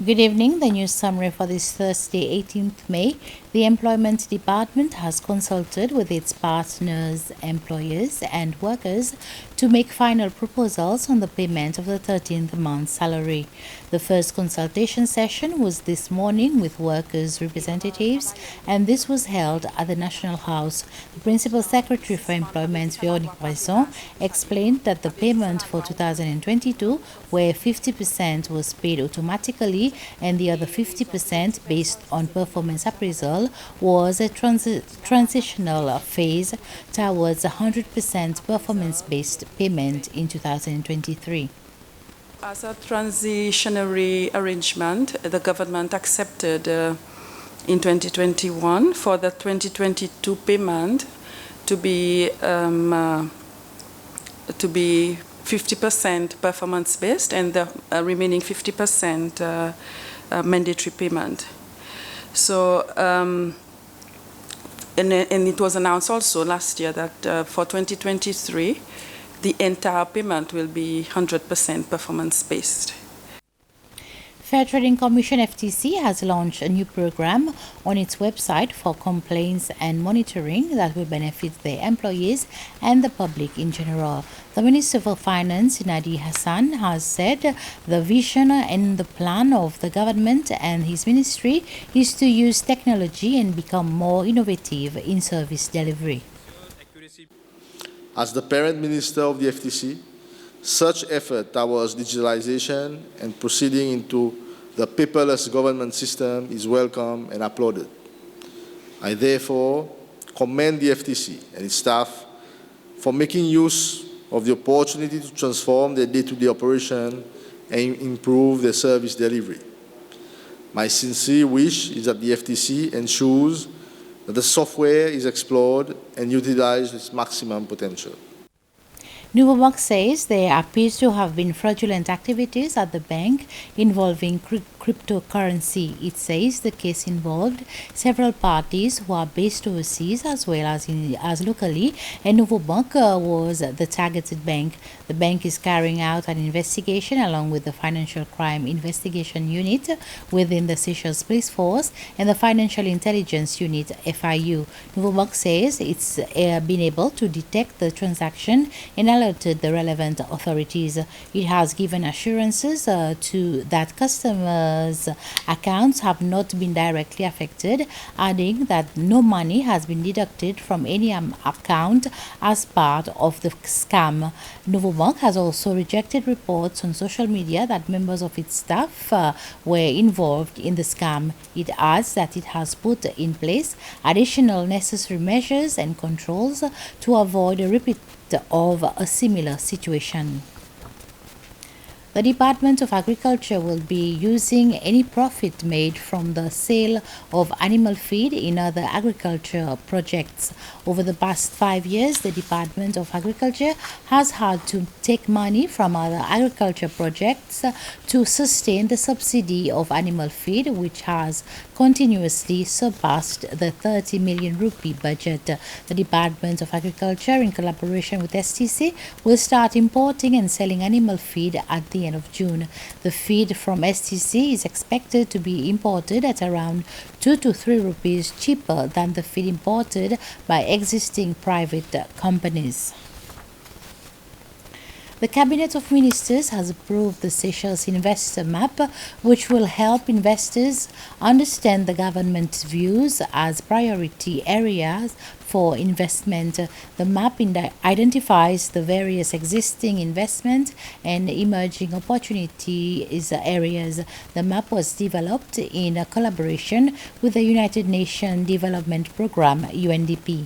Good evening. The news summary for this Thursday, 18th May. The Employment Department has consulted with its partners, employers, and workers to make final proposals on the payment of the 13th month's salary. The first consultation session was this morning with workers' representatives, and this was held at the National House. The Principal Secretary for Employment, Véronique Bresson, explained that the payment for 2022, where 50% was paid automatically and the other 50% based on performance appraisal, was a transitional phase towards 100% performance-based payment in 2023. As a transitionary arrangement, the government accepted in 2021 for the 2022 payment to be 50% performance-based and the remaining 50% mandatory payment. So, and it was announced also last year that for 2023, the entire payment will be 100% performance-based. Fair Trading Commission FTC has launched a new program on its website for complaints and monitoring that will benefit their employees and the public in general. The Minister for Finance, Nadi Hassan, has said the vision and the plan of the government and his ministry is to use technology and become more innovative in service delivery. As the parent minister of the FTC, such effort towards digitalization and proceeding into the paperless government system is welcome and applauded. I therefore commend the FTC and its staff for making use of the opportunity to transform their day-to-day operation and improve their service delivery. My sincere wish is that the FTC ensures that the software is explored and utilized to its maximum potential. Nouveau Bank says there appears to have been fraudulent activities at the bank involving cryptocurrency. It says the case involved several parties who are based overseas as well as locally, and Nouveau Bank was the targeted bank. The bank is carrying out an investigation along with the Financial Crime Investigation Unit within the Seychelles Police Force and the Financial Intelligence Unit, FIU. Nouveau Bank says it's been able to detect the transaction and alerted the relevant authorities. It has given assurances to that customers' accounts have not been directly affected, adding that no money has been deducted from any account as part of the scam. Nouveau Bank has also rejected reports on social media that members of its staff were involved in the scam. It adds that it has put in place additional necessary measures and controls to avoid a repeat of a similar situation. The Department of Agriculture will be using any profit made from the sale of animal feed in other agriculture projects. Over the past 5 years, the Department of Agriculture has had to take money from other agriculture projects to sustain the subsidy of animal feed, which has continuously surpassed the 30 million rupee budget. The Department of Agriculture, in collaboration with STC, will start importing and selling animal feed at the end of June. The feed from STC is expected to be imported at around 2 to 3 rupees cheaper than the feed imported by existing private companies. The Cabinet of Ministers has approved the Seychelles Investor Map, which will help investors understand the government's views as priority areas for investment. The map identifies the various existing investment and emerging opportunities areas. The map was developed in a collaboration with the United Nations Development Programme, UNDP.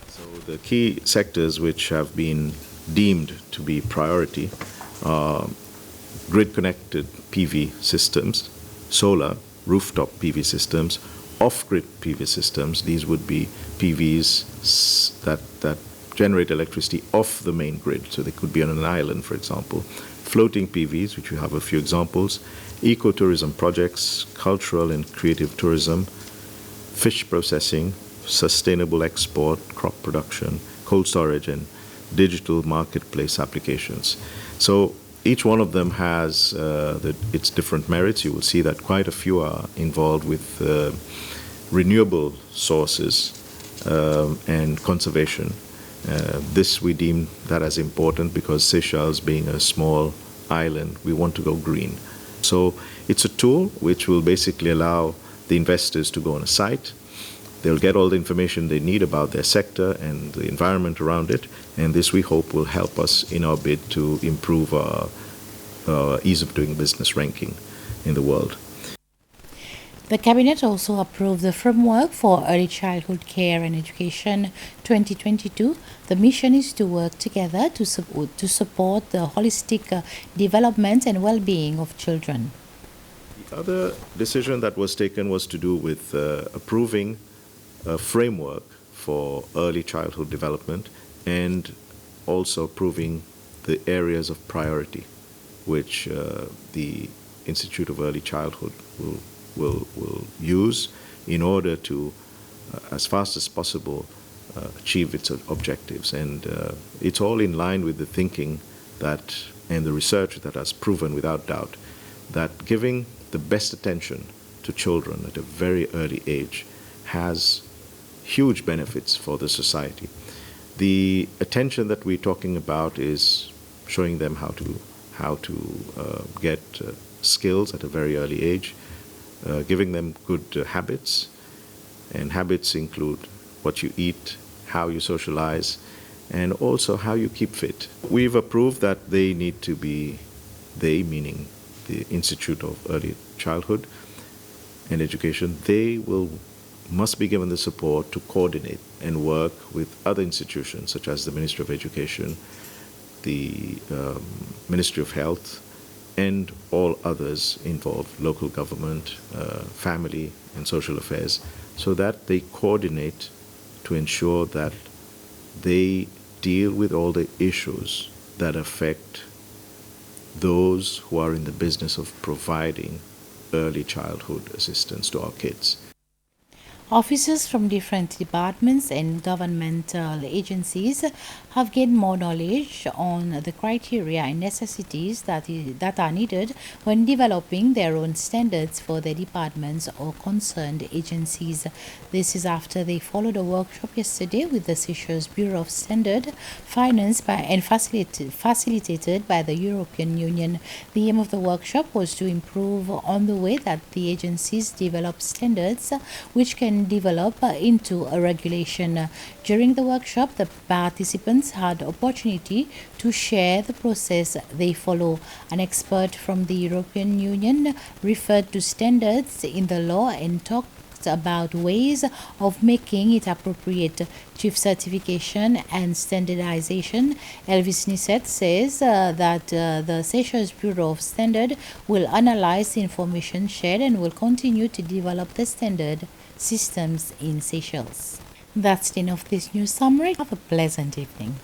So the key sectors which have been deemed to be priority are grid-connected PV systems, solar, rooftop PV systems, off-grid PV systems. These would be PVs that generate electricity off the main grid, so they could be on an island, for example. Floating PVs, which we have a few examples, ecotourism projects, cultural and creative tourism, fish processing, sustainable export, crop production, cold storage, and digital marketplace applications. So Each one of them has its different merits. You will see that quite a few are involved with renewable sources and conservation. This we deem that as important because Seychelles, being a small island, we want to go green. So it's a tool which will basically allow the investors to go on a site. They'll get all the information they need about their sector and the environment around it, and this we hope will help us in our bid to improve our ease of doing business ranking in the world. The Cabinet also approved the Framework for Early Childhood Care and Education 2022. The mission is to work together to support the holistic development and well-being of children. The other decision that was taken was to do with approving a framework for early childhood development and also approving the areas of priority which the Institute of Early Childhood will use in order to, as fast as possible, achieve its objectives. And it's all in line with the thinking that and the research that has proven without doubt that giving the best attention to children at a very early age has huge benefits for the society. The attention that we're talking about is showing them how to get skills at a very early age, giving them good habits, and habits include what you eat, how you socialize, and also how you keep fit. We've approved that they need to be, they meaning the Institute of Early Childhood and Education, they must be given the support to coordinate and work with other institutions such as the Ministry of Education, the Ministry of Health, and all others involved, local government, family and social affairs, so that they coordinate to ensure that they deal with all the issues that affect those who are in the business of providing early childhood assistance to our kids. Officers from different departments and governmental agencies have gained more knowledge on the criteria and necessities that are needed when developing their own standards for their departments or concerned agencies. This is after they followed a workshop yesterday with the Seychelles Bureau of Standard, financed by and facilitated by the European Union. The aim of the workshop was to improve on the way that the agencies develop standards which can develop into a regulation. During the workshop, the participants had opportunity to share the process they follow. An expert from the European Union referred to standards in the law and talked about ways of making it appropriate. Chief Certification and Standardization Elvis Nisset says that the Seychelles Bureau of Standard will analyze the information shared and will continue to develop the standard systems in Seychelles. That's the end of this news summary. Have a pleasant evening.